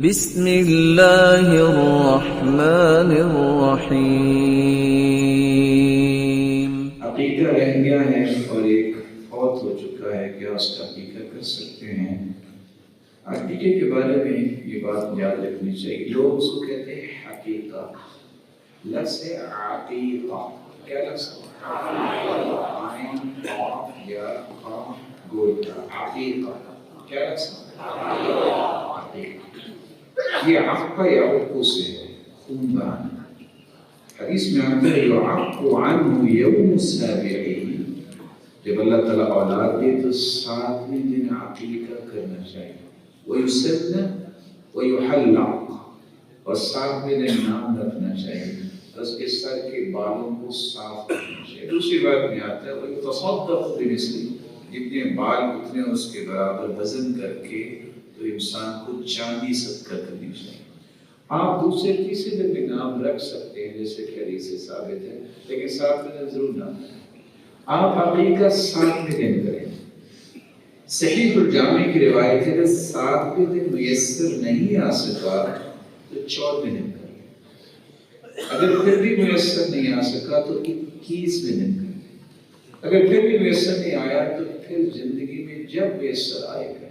بسم اللہ الرحمن الرحیم۔ عقیقہ رہ گیا ہے اور ایک فوت ہو چکا ہے، کیا اس کا عقیقہ کر سکتے ہیں؟ عقیقے کے بارے میں یہ بات یاد رکھنی چاہیے، لوگ اس کو کہتے ہیں حقیقہ، لفظ ہے عقیقہ، کیا لفظ ہے؟ عین قاف یا قاف گوٹا، عقیقہ کیا لفظ ہے؟ عقیقہ۔ یہ عقہ یا عقو سے ہے، خون بہانا۔ حدیث میں آتا ہے یعق عنہ یوم السابعین، جب اللہ تعالیٰ اولاد دے تو 7ویں دن عقیقہ کرنا چاہیے، ویسن ویحلق، اور 7ویں دن نام رکھنا چاہیے، اس کے سر کے بالوں کو صاف کرنا چاہیے۔ دوسری بات میں آتا ہے ویتصدق بمثلہ، جتنے بال اتنے اس کے برابر وزن کر کے تو انسان کو چاندی صدقہ کرنی چاہیے۔ آپ دوسرے تیسرے دن بھی نام رکھ سکتے ہیں جیسے کہ حدیث سے ثابت ہے، لیکن 7ویں دن ضرور نام رکھیں۔ آپ عقیقہ 7ویں دن کریں۔ صحیح الجامع کی روایت ہے کہ 7ویں دن میسر نہیں آ سکا تو 14ویں دن کریں، اگر پھر بھی میسر نہیں آ سکا تو 21ویں دن کریں، اگر پھر بھی میسر نہیں آیا تو پھر زندگی میں جب میسر آئے گا۔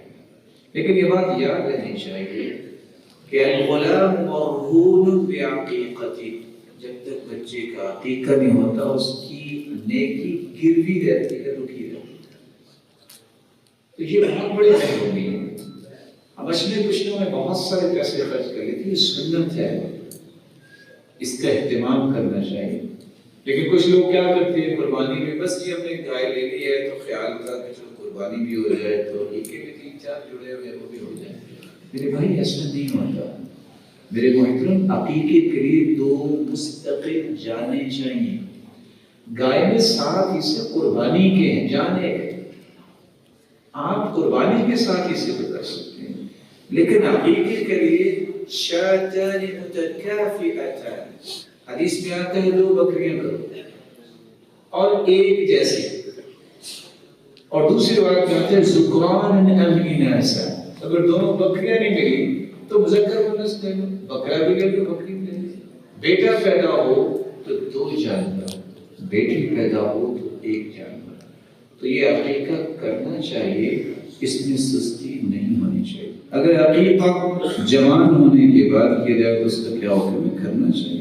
لیکن یہ بات یاد رہنی چاہیے کہ الغلام مرہون بعقیقتہ، جب تک بچے کا عقیقہ نہیں ہوتا اس کی نیکی گروی رہتی ہے، رکی رہتی ہے۔ تو یہ بہت بڑی مہربانی ہے۔ اب اچھلے کچھوں میں بہت سارے پیسے خرچ کر لیتے، یہ سنت ہے، اس کا اہتمام کرنا چاہیے۔ لیکن کچھ لوگ کیا کرتے ہیں قربانی میں، بس یہ ہم نے گائے لے لی ہے تو خیال تھا کہ چلو قربانی بھی ہو جائے تو عقیقے بھی 3-4 جڑے ہوئے وہ بھی ہو جائیں۔ میرے بھائی ایسا نہیں ہوتا میرے محترم، عقیقے کے لیے 2 مستقل جانے چاہیے۔ گائے میں 7 حصے قربانی کے ہیں، جانے ہیں، آپ قربانی کے 7 حصے بھی کر سکتے ہیں، لیکن عقیقے کے لیے شاتان متکافئتان، حدیث میں آتا ہے 2 بکریاں کرو اور ایک جیسی، اور دوسری روایت میں آتا ہے ذکران ام اناسا، اگر دونوں بکریاں نہیں ملی تو مذکر مؤنث لے لو، بکرا بھی لے لو بکری بھی لے لو۔ بیٹا پیدا ہو تو 2 جانور، بیٹی پیدا ہو تو 1 جانور۔ تو یہ عقیقہ کرنا چاہیے، اس میں سستی نہیں ہونی چاہیے۔ اگر عقیقہ جوان ہونے کے بعد کیا جائے تو اس کا کیا حکم ہے؟ کرنا چاہیے۔